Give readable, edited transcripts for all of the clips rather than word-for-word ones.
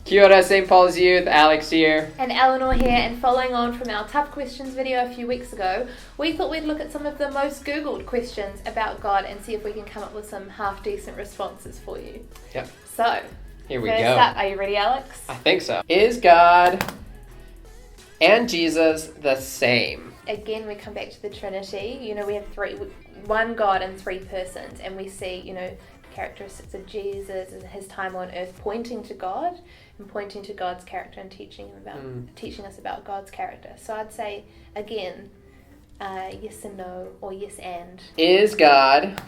Kia ora, St. Paul's Youth, Alex here. And Eleanor here, and following on from our Tough Questions video a few weeks ago, we thought we'd look at some of the most Googled questions about God and see if we can come up with some half-decent responses for you. Yep. So, here we first go. up, are you ready, Alex? I think so. Is God and Jesus the same? Again, we come back to the Trinity. You know, we have one God and three persons, and we see, characteristics of Jesus and his time on earth pointing to God and pointing to God's character and teaching us about God's character. So I'd say, again, yes and no, or yes and. Is God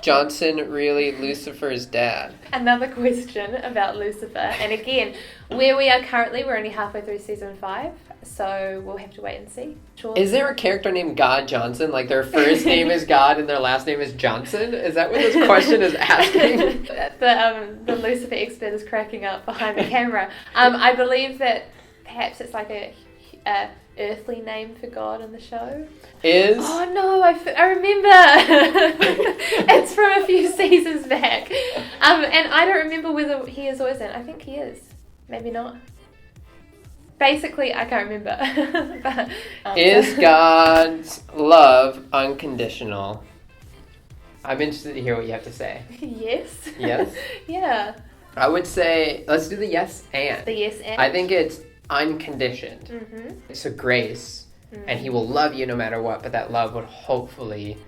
Johnson really Lucifer's dad? Another question about Lucifer. And again, where we are currently, we're only halfway through season 5, so we'll have to wait and see. Sure. Is there a character named God Johnson? Like their first name is God and their last name is Johnson? Is that what this question is asking? The Lucifer expert is cracking up behind the camera. I believe that perhaps it's like a earthly name for God in the show. Oh no, I remember. It's from a few seasons back. And I don't remember whether he is or isn't. I think he is. Maybe not. Basically, I can't remember. But, is God's love unconditional? I'm interested to hear what you have to say. Yes. Yes? Yeah. I would say, let's do the yes and. The yes and? I think it's unconditioned. Mm-hmm. So grace, and he will love you no matter what, but that love would hopefully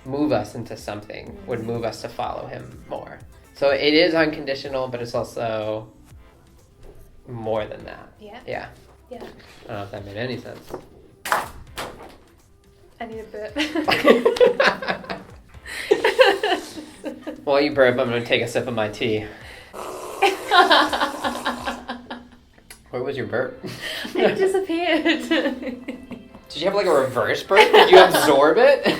move us into something, would move us to follow him more. So it is unconditional, but it's also more than that. Yeah. Yeah. Yeah. I don't know if that made any sense. I need a burp. While you burp, I'm going to take a sip of my tea. Where was your burp? It disappeared. Did you have like a reverse burp? Did you absorb it?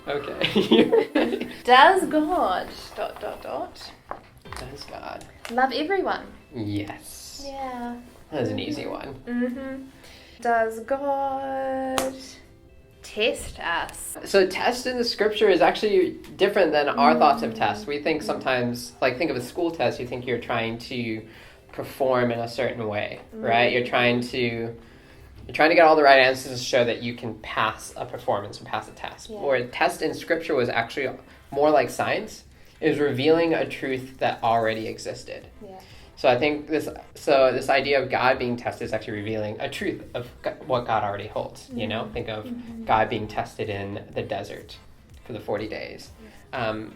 Okay. Does God ... Does God love everyone? Yes. Yeah. That's an easy one. Mm-hmm. Does God test us? So test in the scripture is actually different than our thoughts of tests. We think sometimes, like think of a school test, you think you're trying to perform in a certain way, right? You're trying to get all the right answers to show that you can pass a performance and pass a test. Yeah. Or a test in scripture was actually more like science. It was revealing a truth that already existed. Yeah. So I think this idea of God being tested is actually revealing a truth of what God already holds. You know, think of God being tested in the desert for the 40 days.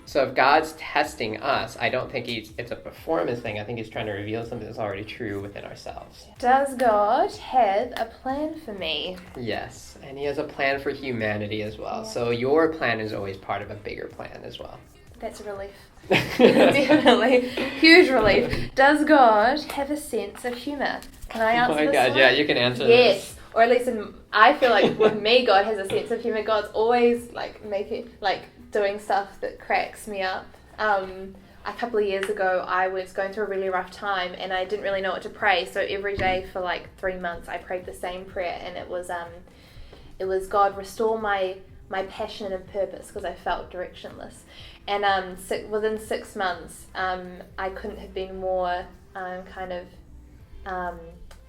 So if God's testing us, I don't think it's a performance thing. I think he's trying to reveal something that's already true within ourselves. Does God have a plan for me? Yes, and he has a plan for humanity as well. Yeah. So your plan is always part of a bigger plan as well. That's a relief. Definitely. Huge relief. Does God have a sense of humour? Can I answer this? Oh my God, one? yeah, you can answer Yes. this. Or at least I feel like with me, God has a sense of humour. God's always doing stuff that cracks me up. A couple of years ago, I was going through a really rough time and I didn't really know what to pray. So every day for 3 months, I prayed the same prayer, and it was God, restore my passion and purpose, because I felt directionless. And within 6 months, I couldn't have been more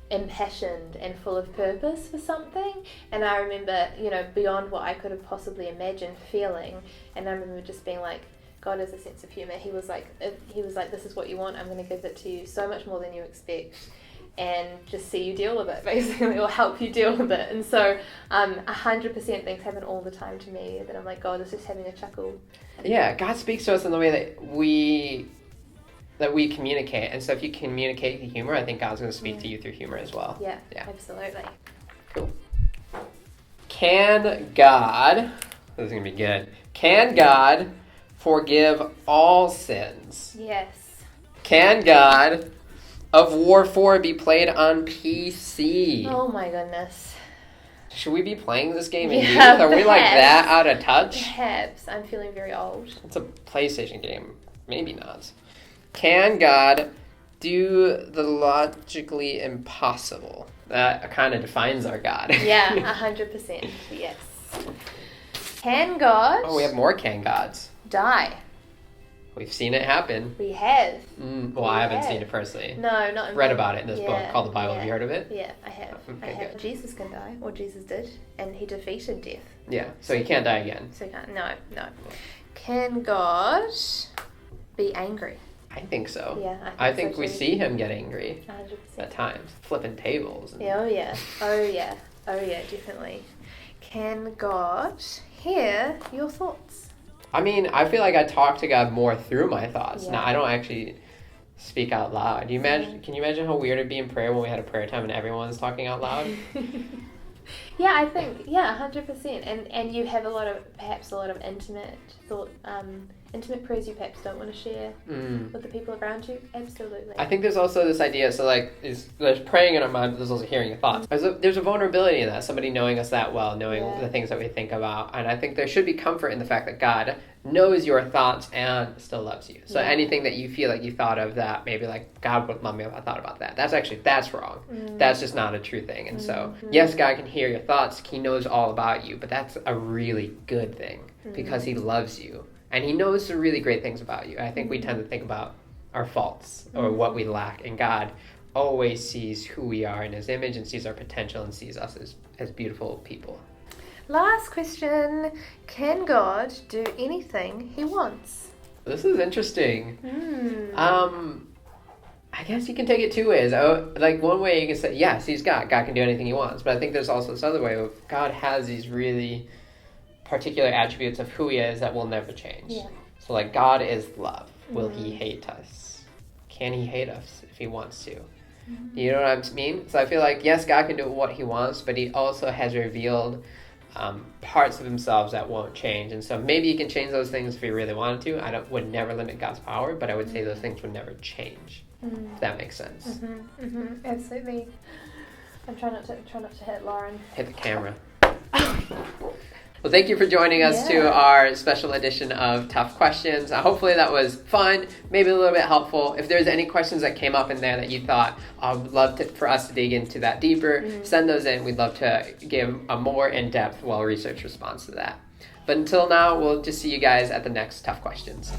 impassioned and full of purpose for something. And I remember, beyond what I could have possibly imagined feeling. And I remember just being like, God has a sense of humor. He was like, this is what you want. I'm going to give it to you so much more than you expect. And just see you deal with it, basically, or help you deal with it. And so 100% things happen all the time to me that I'm like, God is just having a chuckle. Yeah, God speaks to us in the way that we communicate. And so if you communicate the humor, I think God's going to speak to you through humor as well. Yeah, absolutely. Cool. Can God, this is going to be good, can God forgive all sins? Yes. Can God of War 4 be played on PC? Oh my goodness. Should we be playing this game in Yeah, youth? Are we like that out of touch? Perhaps. I'm feeling very old. It's a PlayStation game. Maybe not. Can God do the logically impossible? That kind of defines our God. Yeah, 100%. Yes. Can God Oh, we have more can gods. die? We've seen it happen. We have. Well, I haven't seen it personally. No, not in Read about it in this book Yeah, called the Bible. yeah. Have you heard of it? Yeah, I have. Okay, I have. good. Jesus can die, or Jesus did, and he defeated death. Yeah, so he can't die again. So no. Can God be angry? I think so. Yeah, I think so we too. see him get angry 100%. at times, flipping tables. And Yeah, oh yeah, definitely. Can God hear your thoughts? I mean, I feel like I talk to God more through my thoughts. Yeah. Now, I don't actually speak out loud. Can you imagine how weird it'd be in prayer when we had a prayer time and everyone's talking out loud? Yeah, I think 100%, and you have perhaps a lot of intimate prayers you perhaps don't want to share with the people around you. Absolutely. I think there's also this idea, so like, there's praying in our mind, but there's also hearing your thoughts. There's a vulnerability in that, somebody knowing us that well, knowing the things that we think about, and I think there should be comfort in the fact that God knows your thoughts and still loves you. So anything that you feel like you thought of that maybe like, God wouldn't love me if I thought about that, that's wrong. That's just not a true thing. And so, yes, God can hear your thoughts, he knows all about you, but that's a really good thing because he loves you. And he knows some really great things about you. I think we tend to think about our faults or what we lack. And God always sees who we are in his image and sees our potential and sees us as beautiful people. Last question. Can God do anything he wants? This is interesting. I guess you can take it two ways. Like one way you can say, yes, he's God. God can do anything he wants. But I think there's also this other way of God has these really particular attributes of who he is that will never change. Yeah. So like God is love. Will he hate us? Can he hate us if he wants to? You know what I mean? So I feel like, yes, God can do what he wants, but he also has revealed parts of himself that won't change. And so maybe he can change those things if he really wanted to. Would never limit God's power, but I would say those things would never change. If that makes sense. Absolutely. I'm trying not to hit Lauren. Hit the camera. Well, thank you for joining us to our special edition of Tough Questions. Hopefully that was fun, maybe a little bit helpful. If there's any questions that came up in there that you thought, I would love for us to dig into that deeper, send those in. We'd love to give a more in-depth, well-researched response to that. But until now, we'll just see you guys at the next Tough Questions.